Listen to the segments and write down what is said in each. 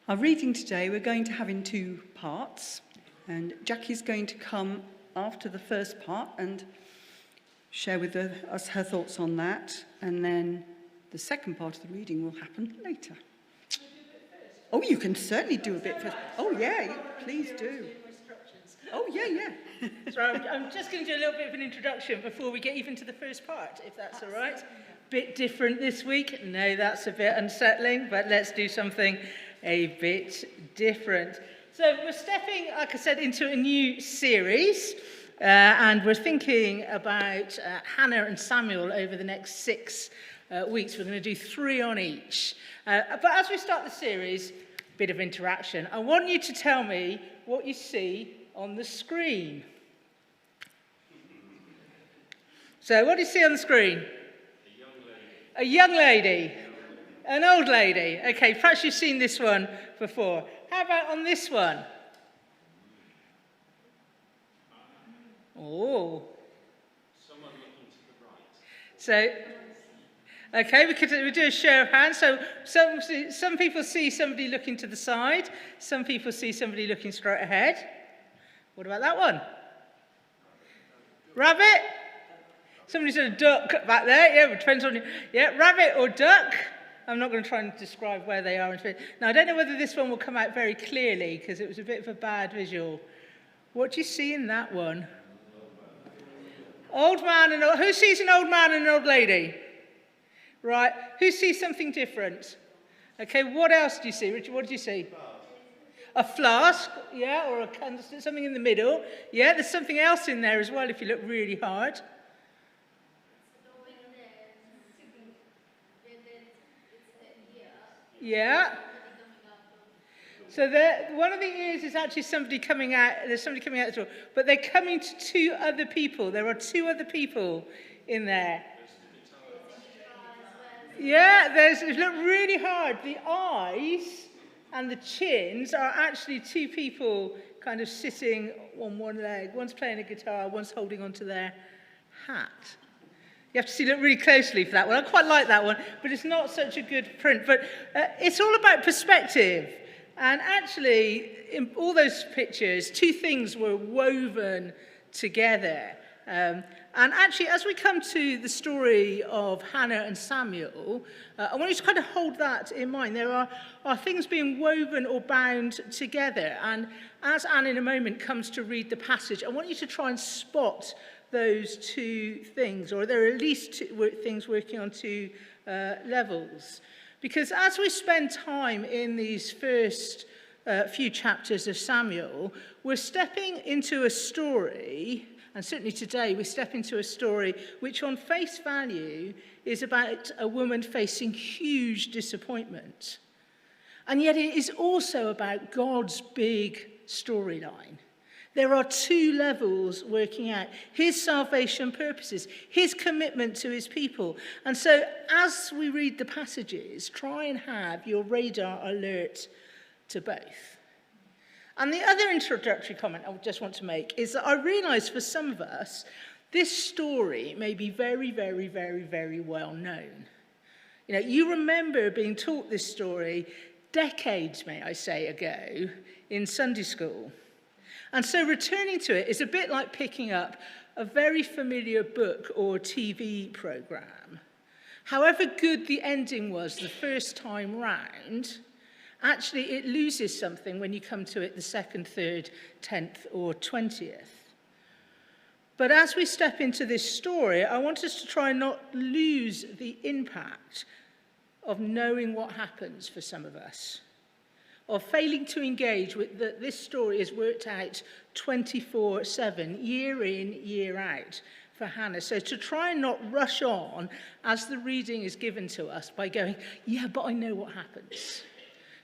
Our reading today we're going to have in two parts, and Jackie's going to come after the first part and share with us her thoughts on that, and then the second part of the reading will happen later. Oh, you can certainly do a bit first. Oh, yeah, please do. Oh, yeah. So I'm just going to do a little bit of an introduction before we get even to the first part, if that's all right. Bit different this week. No, that's a bit unsettling, but let's do something a bit different. So we're stepping, like I said, into a new series, and we're thinking about Hannah and Samuel over the next 6 weeks. We're going to do 3 on each. But as we start the series, bit of interaction. I want you to tell me what you see on the screen. So what do you see on the screen? A young lady. An old lady. Okay, perhaps you've seen this one before. How about on this one? Oh. Someone looking to the right. So, okay, we do a show of hands. So some people see somebody looking to the side. Some people see somebody looking straight ahead. What about that one? Rabbit? Somebody said a duck back there. Yeah, it depends on you. Yeah, rabbit or duck. I'm not going to try and describe where they are. Now, I don't know whether this one will come out very clearly because it was a bit of a bad visual. What do you see in that one? Old man and old. Who sees an old man and an old lady? Right. Who sees something different? Okay, what else do you see? Richard, what do you see? A flask, yeah, or something in the middle. Yeah, there's something else in there as well if you look really hard. Yeah. So one of the ears is actually somebody coming out. There's somebody coming out the door, but they're coming to 2 other people. There are 2 other people in there. Yeah, if you look really hard, the eyes and the chins are actually 2 people kind of sitting on one leg. One's playing a guitar, one's holding onto their hat. You have to look really closely for that one. I quite like that one, but it's not such a good print. But it's all about perspective. And actually, in all those pictures, 2 things were woven together. And actually, as we come to the story of Hannah and Samuel, I want you to kind of hold that in mind. There are things being woven or bound together. And as Anne in a moment comes to read the passage, I want you to try and spot those 2 things, or there are at least 2 things working on 2 levels. Because as we spend time in these first few chapters of Samuel, we're stepping into a story, and certainly today we step into a story which on face value is about a woman facing huge disappointment. And yet it is also about God's big storyline. There are 2 levels working out his salvation purposes, his commitment to his people. And so as we read the passages, try and have your radar alert to both. And the other introductory comment I just want to make is that I realise for some of us, this story may be very, very, very, very well known. You know, you remember being taught this story decades, may I say, ago in Sunday school. And so returning to it is a bit like picking up a very familiar book or TV programme. However good the ending was the first time round, actually it loses something when you come to it the 2nd, 3rd, 10th or 20th. But as we step into this story, I want us to try and not lose the impact of knowing what happens for some of us, of failing to engage with that this story is worked out 24/7, year in, year out for Hannah. So to try and not rush on as the reading is given to us by going, yeah, but I know what happens.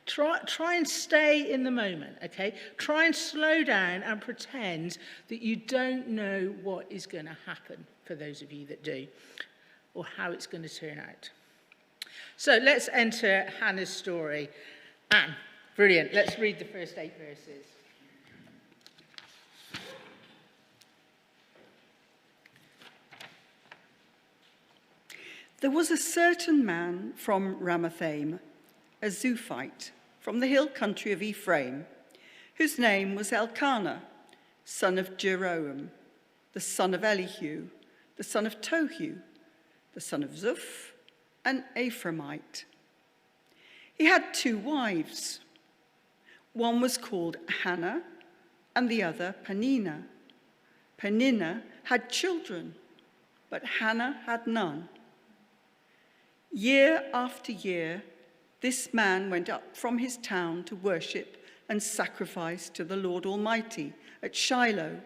Try and stay in the moment, okay? Try and slow down and pretend that you don't know what is going to happen, for those of you that do, or how it's going to turn out. So let's enter Hannah's story. Anne. Brilliant. Let's read the first 8 verses. There was a certain man from Ramathaim, a Zuphite, from the hill country of Ephraim, whose name was Elkanah, son of Jeroham, the son of Elihu, the son of Tohu, the son of Zuph, an Ephraimite. He had 2 wives. One was called Hannah, and the other Peninnah. Peninnah had children, but Hannah had none. Year after year, this man went up from his town to worship and sacrifice to the Lord Almighty at Shiloh,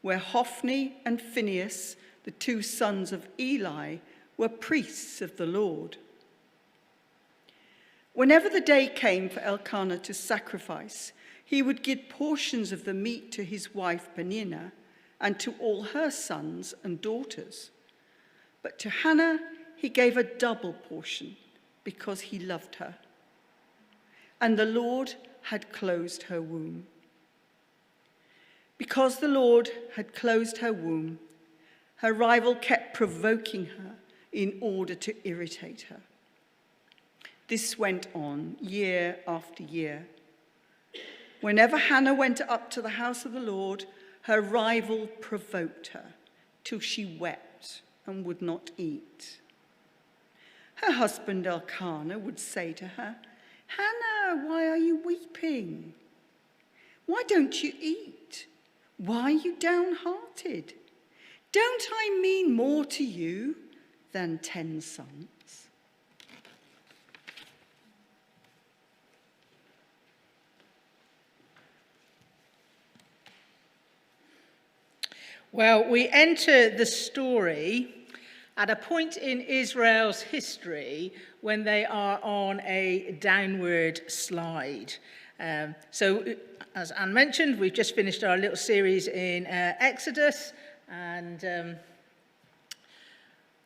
where Hophni and Phinehas, the 2 sons of Eli, were priests of the Lord. Whenever the day came for Elkanah to sacrifice, he would give portions of the meat to his wife Peninnah and to all her sons and daughters. But to Hannah he gave a double portion because he loved her. And the Lord had closed her womb. Because the Lord had closed her womb, her rival kept provoking her in order to irritate her. This went on year after year. Whenever Hannah went up to the house of the Lord, her rival provoked her till she wept and would not eat. Her husband Elkanah would say to her, "Hannah, why are you weeping? Why don't you eat? Why are you downhearted? Don't I mean more to you than 10 sons?" Well, we enter the story at a point in Israel's history when they are on a downward slide. So, as Anne mentioned, we've just finished our little series in Exodus, and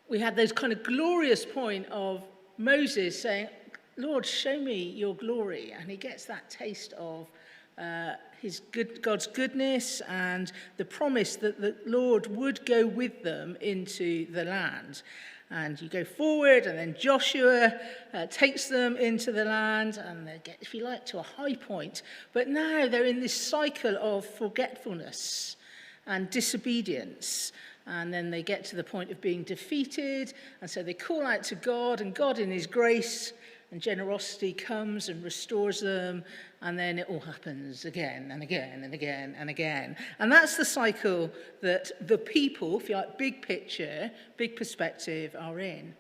we had this kind of glorious point of Moses saying, "Lord, show me your glory," and he gets that taste of God's goodness and the promise that the Lord would go with them into the land. And you go forward, and then Joshua takes them into the land, and they get, if you like, to a high point. But now they're in this cycle of forgetfulness and disobedience. And then they get to the point of being defeated, and so they call out to God, and God in his grace and generosity comes and restores them, and then it all happens again and again and again and again. And that's the cycle that the people, if you like, big picture, big perspective, are in.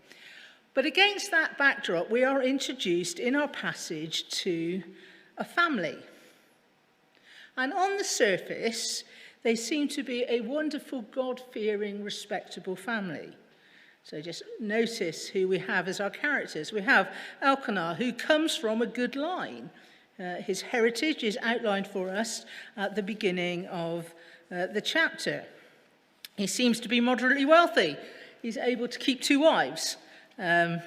But against that backdrop, we are introduced in our passage to a family. And on the surface, they seem to be a wonderful, God-fearing, respectable family. So just notice who we have as our characters. We have Elkanah, who comes from a good line. His heritage is outlined for us at the beginning of the chapter. He seems to be moderately wealthy. He's able to keep 2 wives. And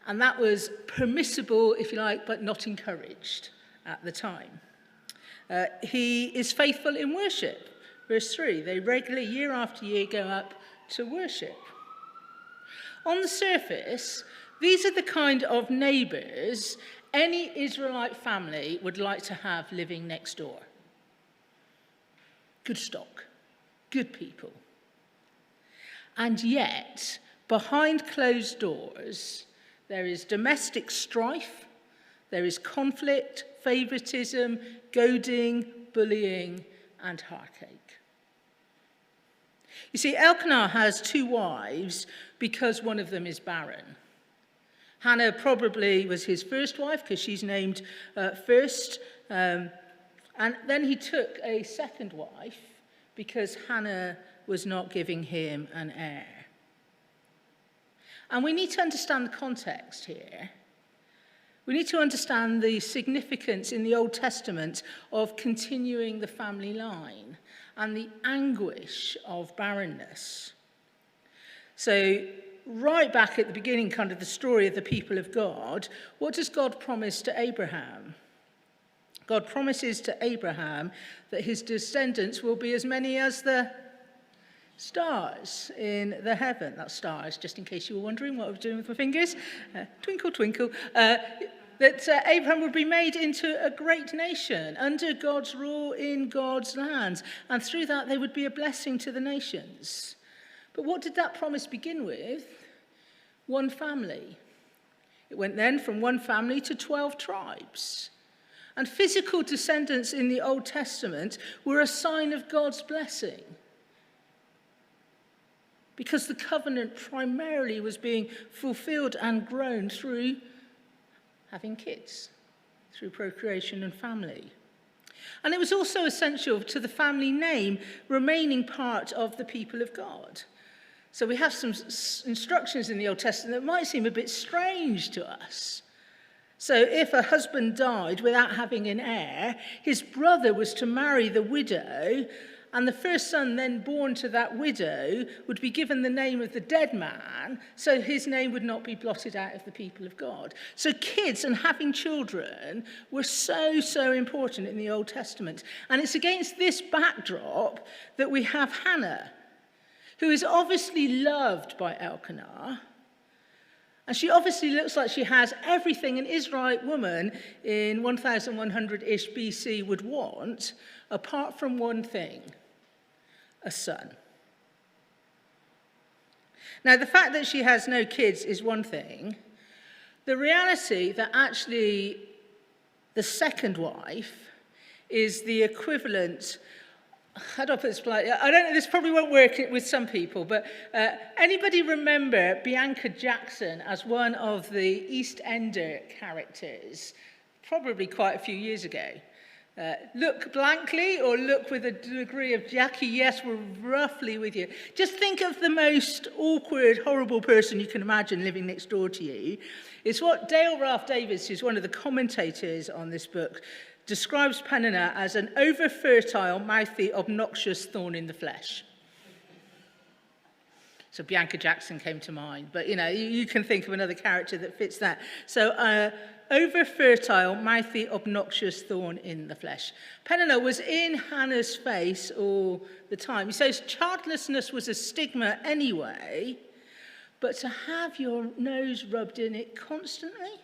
that was permissible, if you like, but not encouraged at the time. He is faithful in worship. Verse 3, they regularly, year after year, go up to worship. On the surface, these are the kind of neighbours any Israelite family would like to have living next door. Good stock, good people. And yet, behind closed doors, there is domestic strife, there is conflict, favouritism, goading, bullying, and heartache. You see, Elkanah has 2 wives because one of them is barren. Hannah probably was his first wife because she's named first. And then he took a second wife because Hannah was not giving him an heir. And we need to understand the context here. We need to understand the significance in the Old Testament of continuing the family line and the anguish of barrenness. So, right back at the beginning, kind of the story of the people of God, what does God promise to Abraham? God promises to Abraham that his descendants will be as many as the stars in the heaven. That's stars, just in case you were wondering what I was doing with my fingers. Twinkle, twinkle. that Abraham would be made into a great nation under God's rule in God's lands, and through that they would be a blessing to the nations. But what did that promise begin with? One family. It went then from one family to 12 tribes. And physical descendants in the Old Testament were a sign of God's blessing, because the covenant primarily was being fulfilled and grown through having kids, through procreation and family. And it was also essential to the family name remaining part of the people of God. So we have some instructions in the Old Testament that might seem a bit strange to us. So if a husband died without having an heir, his brother was to marry the widow, and the first son then born to that widow would be given the name of the dead man, so his name would not be blotted out of the people of God. So kids and having children were so important in the Old Testament. And it's against this backdrop that we have Hannah, who is obviously loved by Elkanah. And she obviously looks like she has everything an Israelite woman in 1100-ish BC would want, apart from one thing: a son. Now, the fact that she has no kids is one thing. The reality that actually the second wife is the equivalent, how do I put this politely? I don't know, this probably won't work with some people, but anybody remember Bianca Jackson as one of the EastEnder characters, probably quite a few years ago? Look blankly or look with a degree of Jackie, yes, we're roughly with you. Just think of the most awkward, horrible person you can imagine living next door to you. It's what Dale Ralph Davis, who's one of the commentators on this book, describes Peninnah as an over-fertile, mouthy, obnoxious thorn in the flesh. So Bianca Jackson came to mind, but you can think of another character that fits that. So over-fertile, mouthy, obnoxious thorn in the flesh. Peninnah was in Hannah's face all the time. He says childlessness was a stigma anyway, but to have your nose rubbed in it constantly,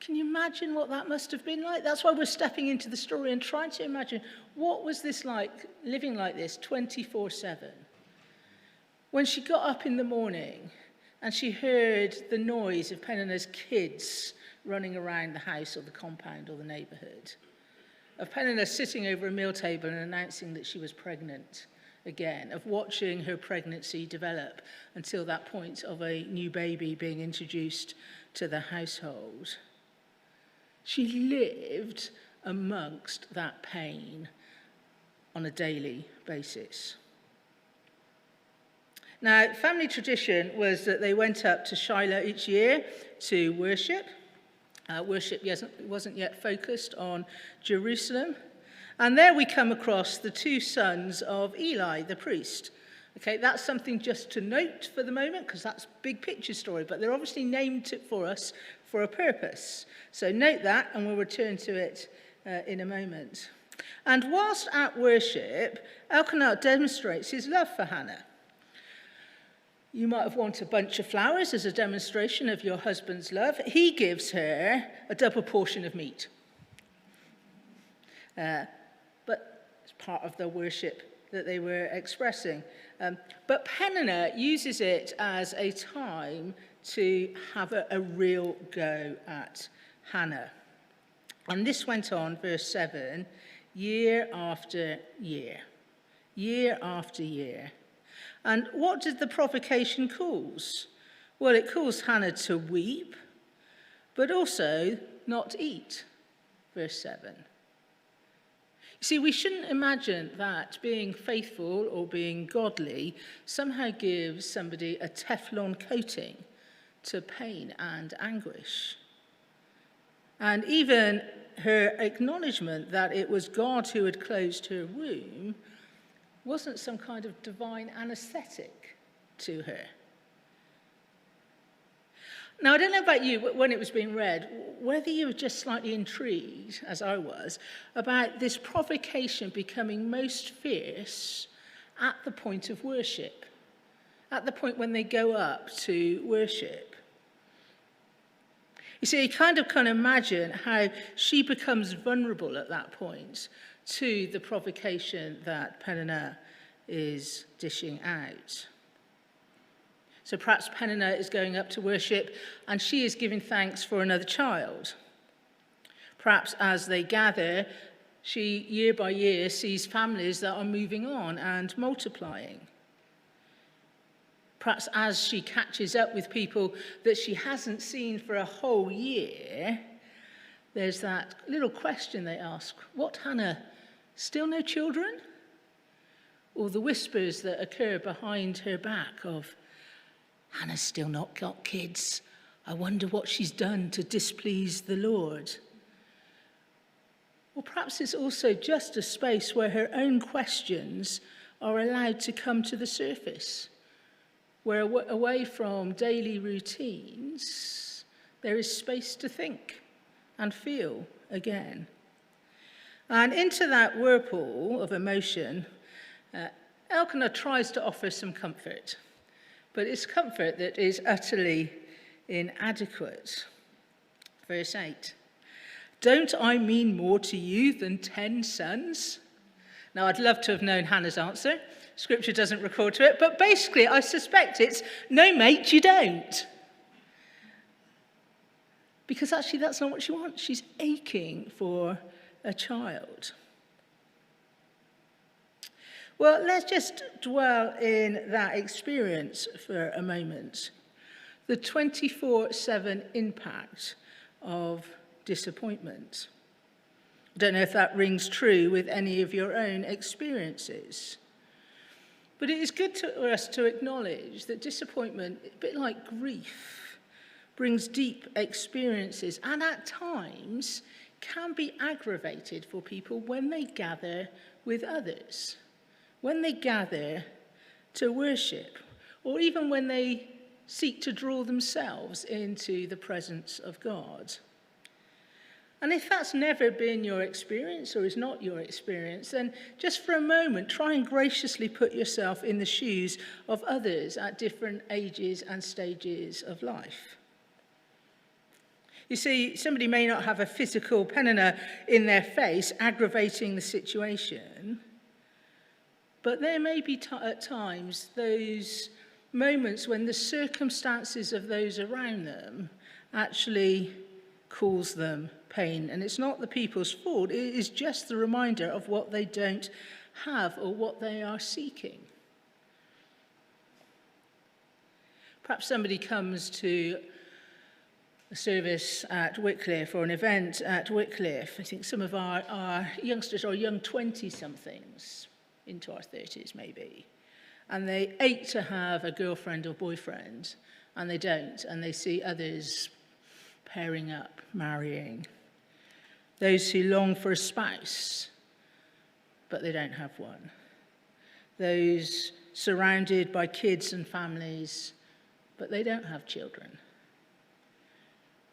can you imagine what that must have been like? That's why we're stepping into the story and trying to imagine, what was this like, living like this 24/7? When she got up in the morning and she heard the noise of Peninnah's kids running around the house or the compound or the neighbourhood, of Peninnah sitting over a meal table and announcing that she was pregnant again, of watching her pregnancy develop until that point of a new baby being introduced to the household. She lived amongst that pain on a daily basis. Now, family tradition was that they went up to Shiloh each year to worship. Worship wasn't yet focused on Jerusalem. And there we come across the two sons of Eli, the priest. Okay, that's something just to note for the moment, because that's a big picture story, but they're obviously named it for us for a purpose. So note that, and we'll return to it in a moment. And whilst at worship, Elkanah demonstrates his love for Hannah. You might have wanted a bunch of flowers as a demonstration of your husband's love. He gives her a double portion of meat. But it's part of the worship that they were expressing. But Peninnah uses it as a time to have a real go at Hannah. And this went on, verse 7, year after year. Year after year. And what did the provocation cause? Well, it caused Hannah to weep, but also not eat, verse 7. You see, we shouldn't imagine that being faithful or being godly somehow gives somebody a Teflon coating to pain and anguish. And even her acknowledgement that it was God who had closed her womb wasn't some kind of divine anesthetic to her. Now, I don't know about you, when it was being read, whether you were just slightly intrigued, as I was, about this provocation becoming most fierce at the point of worship, at the point when they go up to worship. You see, you kind of can imagine how she becomes vulnerable at that point to the provocation that Peninnah is dishing out. So perhaps Peninnah is going up to worship and she is giving thanks for another child. Perhaps as they gather, she, year by year, sees families that are moving on and multiplying. Perhaps as she catches up with people that she hasn't seen for a whole year, there's that little question they ask, what, Hannah, still no children? Or the whispers that occur behind her back of, Hannah's still not got kids. I wonder what she's done to displease the Lord. Or perhaps it's also just a space where her own questions are allowed to come to the surface, where away from daily routines, there is space to think and feel again. And into that whirlpool of emotion, Elkanah tries to offer some comfort, but it's comfort that is utterly inadequate. Verse 8, don't I mean more to you than 10 sons? Now, I'd love to have known Hannah's answer. Scripture doesn't record to it, but basically I suspect it's, no mate, you don't. Because actually that's not what she wants. She's aching for a child. Well, let's just dwell in that experience for a moment. The 24/7 impact of disappointment. I don't know if that rings true with any of your own experiences. But it is good for us to acknowledge that disappointment, a bit like grief, brings deep experiences and at times can be aggravated for people when they gather with others, when they gather to worship, or even when they seek to draw themselves into the presence of God. And if that's never been your experience or is not your experience, then just for a moment, try and graciously put yourself in the shoes of others at different ages and stages of life. You see, somebody may not have a physical Peninnah in their face aggravating the situation, but there may be at times those moments when the circumstances of those around them actually cause them pain. And it's not the people's fault, it is just the reminder of what they don't have or what they are seeking. Perhaps somebody comes to a service at Wycliffe or an event at Wycliffe. I think some of our youngsters are young 20-somethings, into our 30s maybe. And they ache to have a girlfriend or boyfriend, and they don't, and they see others pairing up, marrying. Those who long for a spouse, but they don't have one. Those surrounded by kids and families, but they don't have children.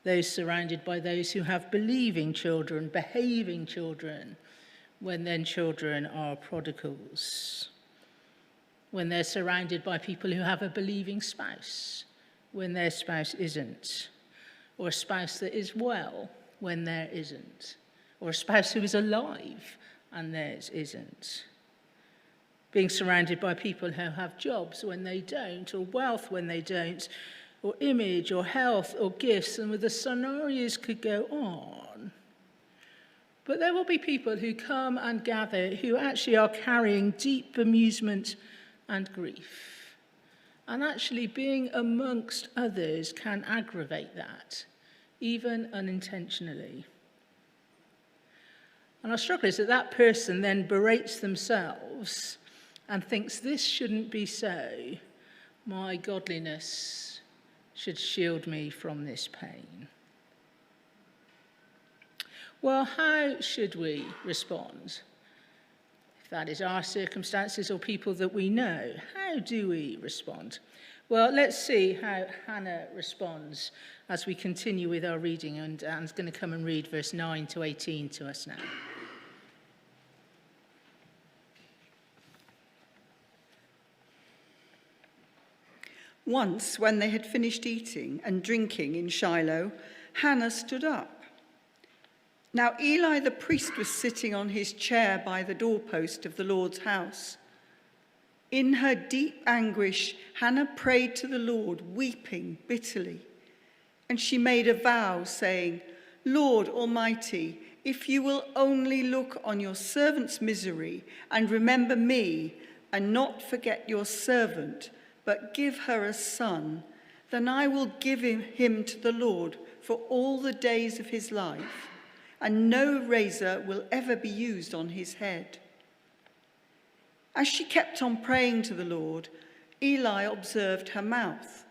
Those surrounded by those who have believing children, behaving children, when then children are prodigals. When they're surrounded by people who have a believing spouse, when their spouse isn't. Or a spouse that is well, when there isn't. Or a spouse who is alive, and theirs isn't. Being surrounded by people who have jobs when they don't, or wealth when they don't, or image, or health, or gifts, and the scenarios could go on. But there will be people who come and gather who actually are carrying deep bemusement and grief. And actually being amongst others can aggravate that, even unintentionally. And our struggle is that that person then berates themselves and thinks, this shouldn't be so. My godliness should shield me from this pain. Well, how should we respond? If that is our circumstances or people that we know, how do we respond? Well, let's see how Hannah responds as we continue with our reading. And Anne's going to come and read verse 9 to 18 to us now. Once, when they had finished eating and drinking in Shiloh, Hannah stood up. Now Eli the priest was sitting on his chair by the doorpost of the Lord's house. In her deep anguish, Hannah prayed to the Lord, weeping bitterly. And she made a vow, saying, Lord Almighty, if you will only look on your servant's misery and remember me, and not forget your servant, but give her a son, then I will give him to the Lord for all the days of his life, and no razor will ever be used on his head. As she kept on praying to the Lord, Eli observed her mouth.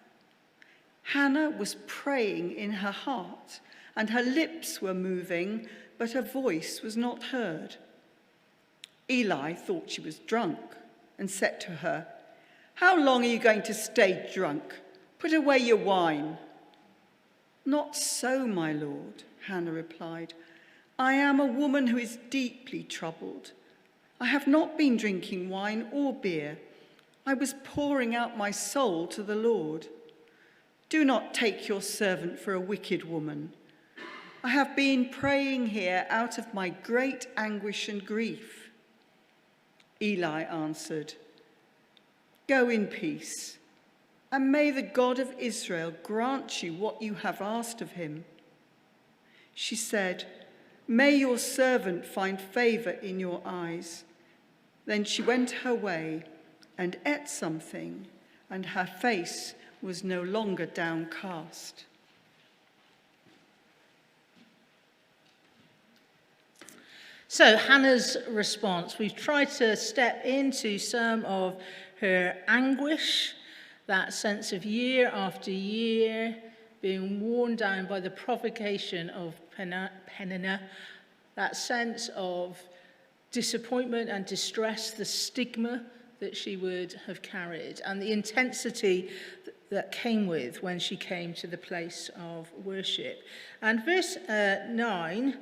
Hannah was praying in her heart, and her lips were moving, but her voice was not heard. Eli thought she was drunk and said to her, How long are you going to stay drunk? Put away your wine. Not so, my lord, Hannah replied. I am a woman who is deeply troubled. I have not been drinking wine or beer. I was pouring out my soul to the Lord. Do not take your servant for a wicked woman. I have been praying here out of my great anguish and grief. Eli answered, Go in peace, and may the God of Israel grant you what you have asked of him. She said, May your servant find favor in your eyes. Then she went her way and ate something, and her face was no longer downcast. So Hannah's response, we've tried to step into some of her anguish, that sense of year after year being worn down by the provocation of Peninnah, that sense of disappointment and distress, the stigma that she would have carried, and the intensity that came with when she came to the place of worship. And verse 9,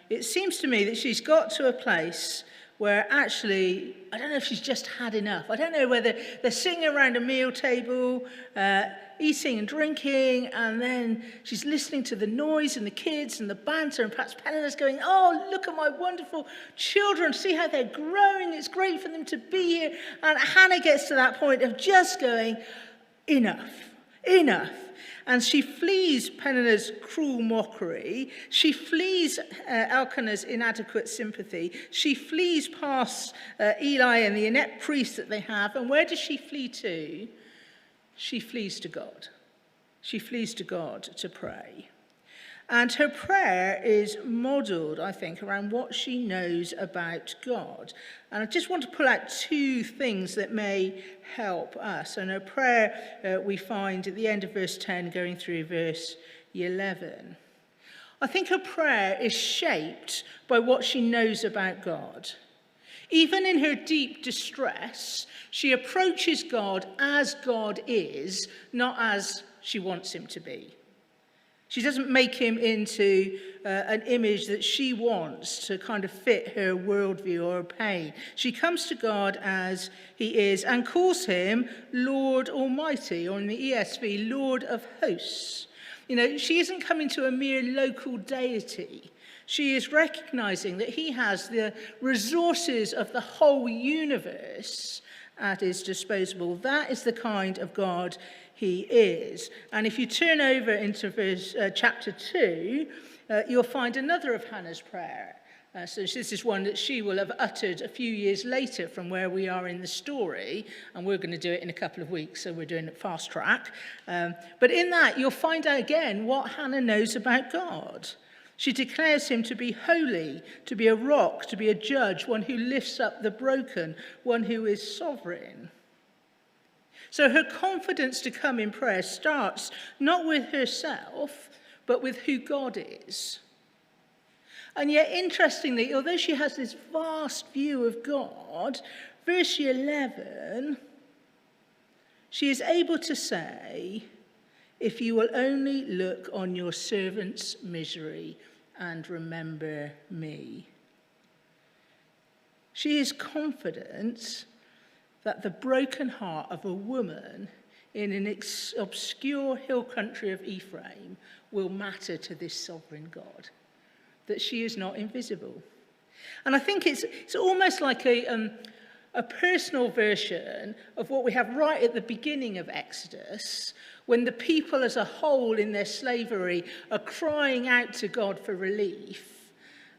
it seems to me that she's got to a place where actually, I don't know if she's just had enough. I don't know whether they're sitting around a meal table, eating and drinking, and then she's listening to the noise and the kids and the banter, and perhaps Peninnah's going, oh, look at my wonderful children, see how they're growing, it's great for them to be here. And Hannah gets to that point of just going, enough. And she flees Peninnah's cruel mockery. She flees Elkanah's inadequate sympathy. She flees past Eli and the inept priest that they have. And where does she flee to? She flees to God. She flees to God to pray. And her prayer is modelled, I think, around what she knows about God. And I just want to pull out two things that may help us. And her prayer we find at the end of verse 10 going through verse 11. I think her prayer is shaped by what she knows about God. Even in her deep distress, she approaches God as God is, not as she wants him to be. She doesn't make him into an image that she wants to kind of fit her worldview or her pain. She comes to God as he is and calls him Lord Almighty, or in the ESV, Lord of Hosts. You know, she isn't coming to a mere local deity. She is recognizing that he has the resources of the whole universe at his disposal. That is the kind of God he is. And if you turn over into chapter 2, you'll find another of Hannah's prayer. So this is one that she will have uttered a few years later from where we are in the story, and we're going to do it in a couple of weeks, so we're doing it fast track. But in that, you'll find out again what Hannah knows about God. She declares him to be holy, to be a rock, to be a judge, one who lifts up the broken, one who is sovereign. So her confidence to come in prayer starts not with herself, but with who God is. And yet, interestingly, although she has this vast view of God, verse 11, she is able to say, if you will only look on your servant's misery and remember me. She is confident that the broken heart of a woman in an obscure hill country of Ephraim will matter to this sovereign God, that she is not invisible. And I think it's almost like a personal version of what we have right at the beginning of Exodus, when the people as a whole in their slavery are crying out to God for relief.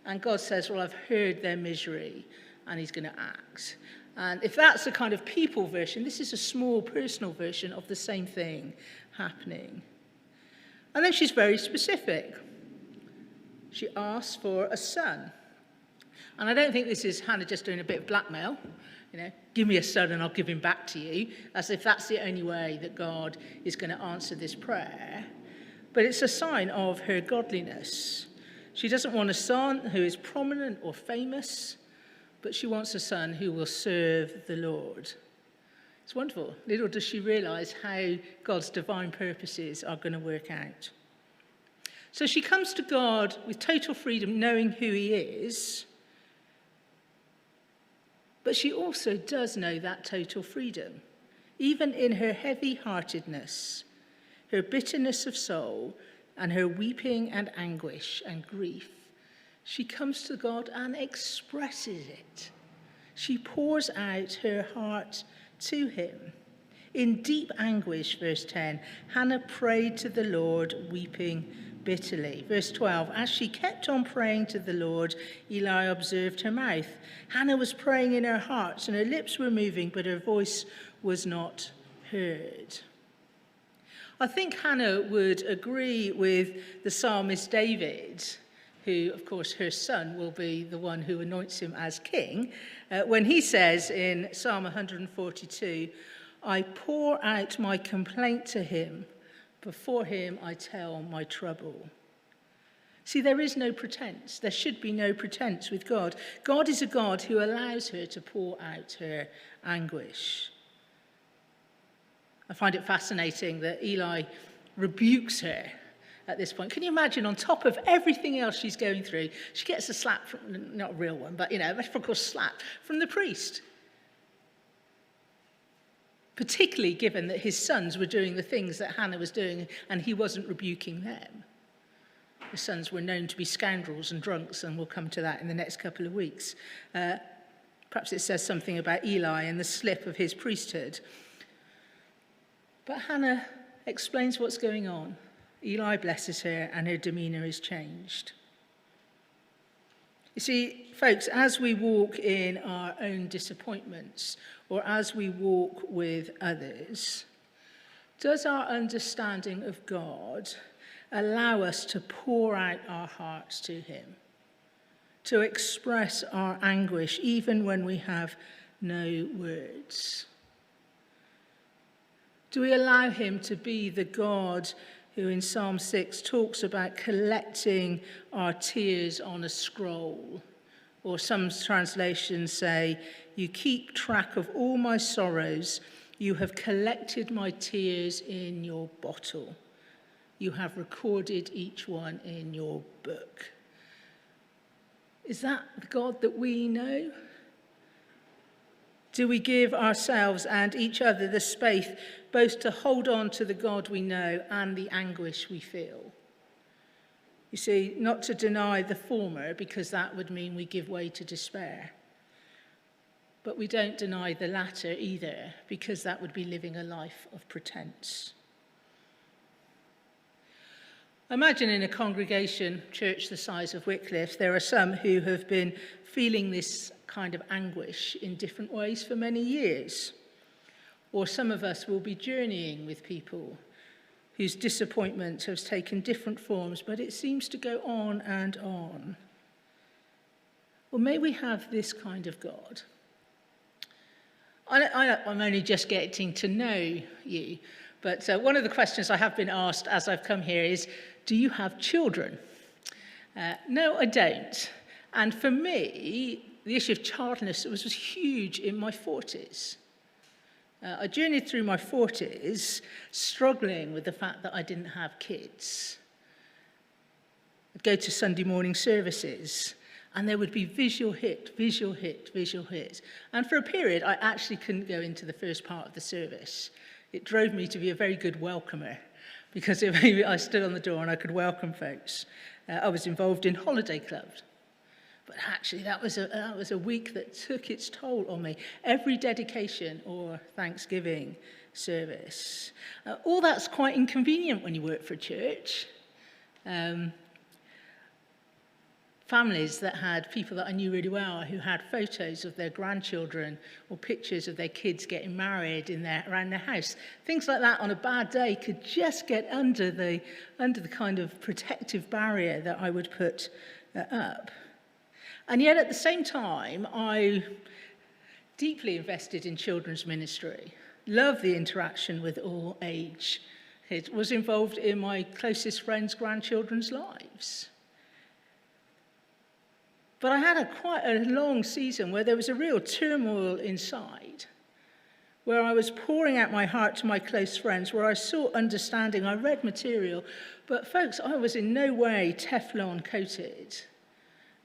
And God says, well, I've heard their misery, and he's going to act. And if that's a kind of people version, this is a small personal version of the same thing happening. And then she's very specific. She asks for a son. And I don't think this is Hannah just doing a bit of blackmail. Give me a son and I'll give him back to you, as if that's the only way that God is going to answer this prayer. But it's a sign of her godliness. She doesn't want a son who is prominent or famous, but she wants a son who will serve the Lord. It's wonderful. Little does she realize how God's divine purposes are going to work out. So she comes to God with total freedom, knowing who he is. But she also does know that total freedom. Even in her heavy-heartedness, her bitterness of soul, and her weeping and anguish and grief, she comes to God and expresses it. She pours out her heart to him. In deep anguish, verse 10, Hannah prayed to the Lord, weeping bitterly. Verse 12, as she kept on praying to the Lord, Eli observed her mouth. Hannah was praying in her heart, and her lips were moving, but her voice was not heard. I think Hannah would agree with the psalmist David, who, of course, her son will be the one who anoints him as king, when he says in Psalm 142, I pour out my complaint to him. Before him I tell my trouble. See, there is no pretense. There should be no pretense with God. God is a God who allows her to pour out her anguish. I find it fascinating that Eli rebukes her at this point. Can you imagine, on top of everything else she's going through, she gets a slap from, not a real one, but, a metaphorical slap from the priest. Particularly given that his sons were doing the things that Hannah was doing and he wasn't rebuking them. His sons were known to be scoundrels and drunks, and we'll come to that in the next couple of weeks. Perhaps it says something about Eli and the slip of his priesthood. But Hannah explains what's going on. Eli blesses her and her demeanour is changed. You see, folks, as we walk in our own disappointments or as we walk with others, does our understanding of God allow us to pour out our hearts to him, to express our anguish even when we have no words? Do we allow him to be the God who in Psalm 6 talks about collecting our tears on a scroll? Or some translations say, you keep track of all my sorrows. You have collected my tears in your bottle. You have recorded each one in your book. Is that the God that we know? Do we give ourselves and each other the space both to hold on to the God we know and the anguish we feel? You see, not to deny the former, because that would mean we give way to despair. But we don't deny the latter either, because that would be living a life of pretense. Imagine in a congregation, church the size of Wycliffe, there are some who have been feeling this kind of anguish in different ways for many years. Or some of us will be journeying with people whose disappointment has taken different forms, but it seems to go on and on. Well, may we have this kind of God. I'm only just getting to know you, but one of the questions I have been asked as I've come here is, do you have children? No, I don't. And for me, the issue of childlessness was huge in my 40s. I journeyed through my 40s struggling with the fact that I didn't have kids. I'd go to Sunday morning services, and there would be visual hit, visual hit, visual hit. And for a period, I actually couldn't go into the first part of the service It drove me to be a very good welcomer, because if I stood on the door and I could welcome folks. I was involved in holiday clubs. But actually, that was a week that took its toll on me. Every dedication or Thanksgiving service. All that's quite inconvenient when you work for a church. Families that had people that I knew really well who had photos of their grandchildren or pictures of their kids getting married around their house. Things like that on a bad day could just get under the kind of protective barrier that I would put up. And yet at the same time, I deeply invested in children's ministry, loved the interaction with all age. It was involved in my closest friends' grandchildren's lives. But I had quite a long season where there was a real turmoil inside, where I was pouring out my heart to my close friends, where I sought understanding, I read material, but folks, I was in no way Teflon coated.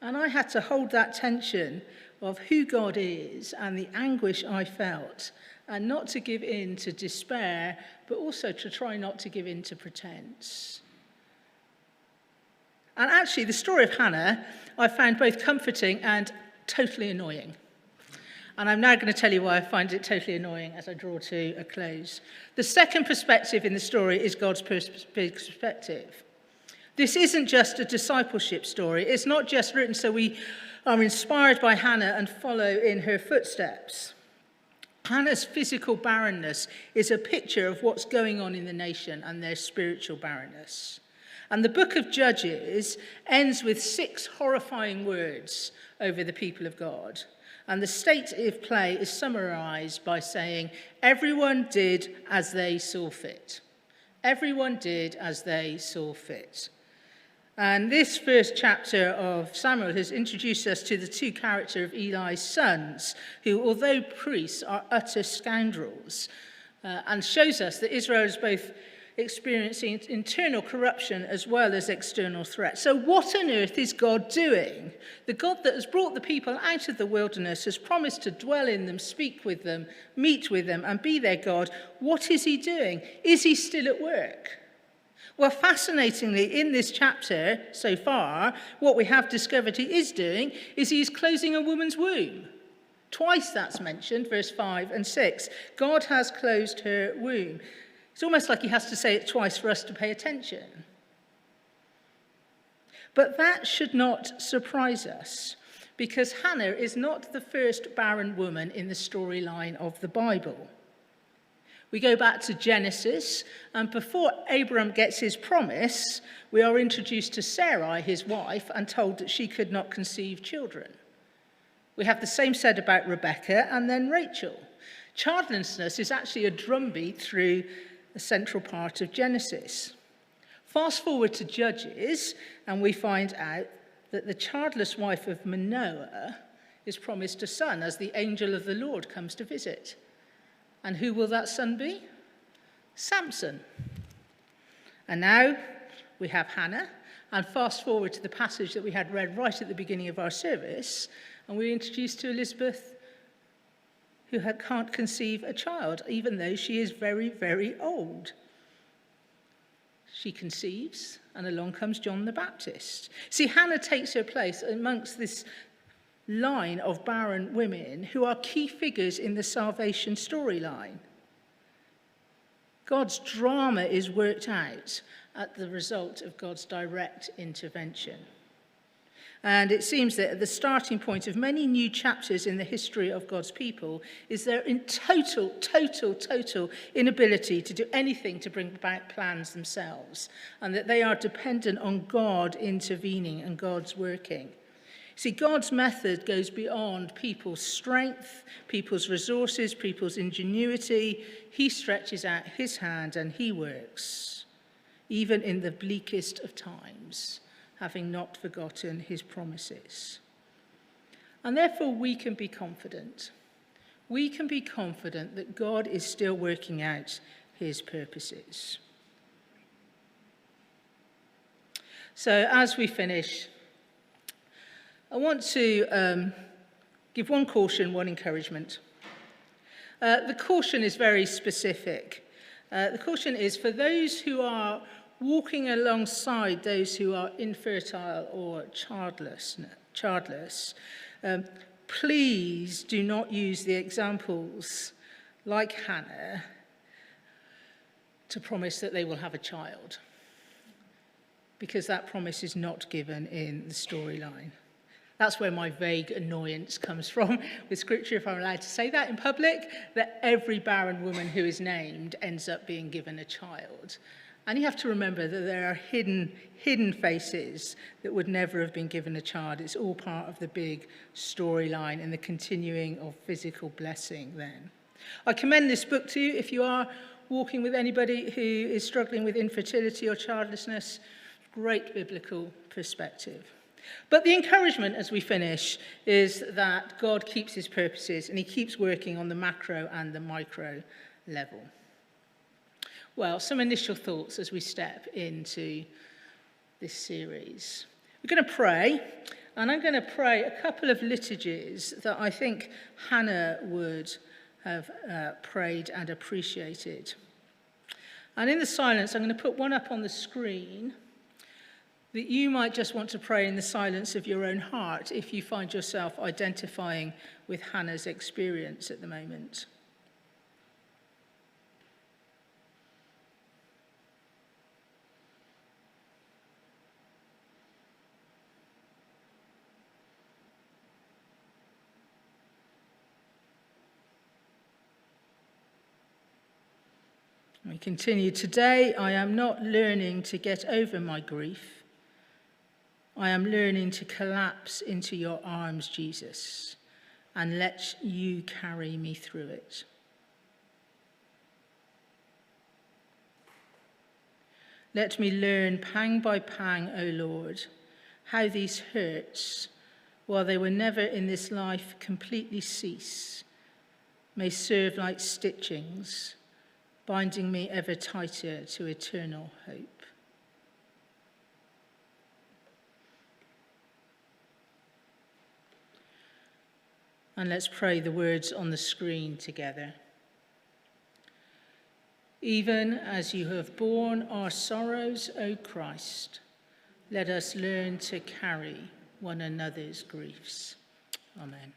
And I had to hold that tension of who God is and the anguish I felt, and not to give in to despair, but also to try not to give in to pretense. And actually, the story of Hannah, I found both comforting and totally annoying. And I'm now going to tell you why I find it totally annoying as I draw to a close. The second perspective in the story is God's perspective. This isn't just a discipleship story. It's not just written so we are inspired by Hannah and follow in her footsteps. Hannah's physical barrenness is a picture of what's going on in the nation and their spiritual barrenness. And the book of Judges ends with 6 horrifying words over the people of God. And the state of play is summarized by saying, everyone did as they saw fit. Everyone did as they saw fit. And this first chapter of Samuel has introduced us to the 2 characters of Eli's sons, who, although priests, are utter scoundrels, and shows us that Israel is both experiencing internal corruption as well as external threats. So what on earth is God doing? The God that has brought the people out of the wilderness has promised to dwell in them, speak with them, meet with them, and be their God. What is he doing? Is he still at work? Well, fascinatingly, in this chapter so far, what we have discovered he is doing is he's closing a woman's womb. Twice that's mentioned, verse 5 and 6. God has closed her womb. It's almost like he has to say it twice for us to pay attention. But that should not surprise us, because Hannah is not the first barren woman in the storyline of the Bible. We go back to Genesis, and before Abram gets his promise, we are introduced to Sarai, his wife, and told that she could not conceive children. We have the same said about Rebekah and then Rachel. Childlessness is actually a drumbeat through the central part of Genesis. Fast forward to Judges, and we find out that the childless wife of Manoah is promised a son as the angel of the Lord comes to visit. And who will that son be? Samson. And now we have Hannah, and fast forward to the passage that we had read right at the beginning of our service, and we're introduced to Elizabeth, who can't conceive a child, even though she is very, very old. She conceives, and along comes John the Baptist. See, Hannah takes her place amongst this line of barren women who are key figures in the salvation storyline. God's drama is worked out at the result of God's direct intervention. And it seems that at the starting point of many new chapters in the history of God's people is their total inability to do anything to bring about plans themselves, and that they are dependent on God intervening and God's working. See, God's method goes beyond people's strength, people's resources, people's ingenuity. He stretches out his hand and he works, even in the bleakest of times, having not forgotten his promises. And therefore we can be confident. We can be confident that God is still working out his purposes. So as we finish, I want to give one caution, one encouragement. The caution is very specific. The caution is for those who are walking alongside those who are infertile or childless, please do not use the examples like Hannah to promise that they will have a child, because that promise is not given in the storyline. That's where my vague annoyance comes from with Scripture, if I'm allowed to say that in public, that every barren woman who is named ends up being given a child. And you have to remember that there are hidden faces that would never have been given a child. It's all part of the big storyline and the continuing of physical blessing then. I commend this book to you if you are walking with anybody who is struggling with infertility or childlessness. Great biblical perspective. But the encouragement as we finish is that God keeps his purposes and he keeps working on the macro and the micro level. Well, some initial thoughts as we step into this series. We're going to pray, and I'm going to pray a couple of liturgies that I think Hannah would have prayed and appreciated. And in the silence, I'm going to put one up on the screen that you might just want to pray in the silence of your own heart if you find yourself identifying with Hannah's experience at the moment. We continue. Today, I am not learning to get over my grief. I am learning to collapse into your arms, Jesus, and let you carry me through it. Let me learn pang by pang, O Lord, how these hurts, while they will never in this life completely cease, may serve like stitchings, binding me ever tighter to eternal hope. And let's pray the words on the screen together. Even as you have borne our sorrows, O Christ, let us learn to carry one another's griefs. Amen.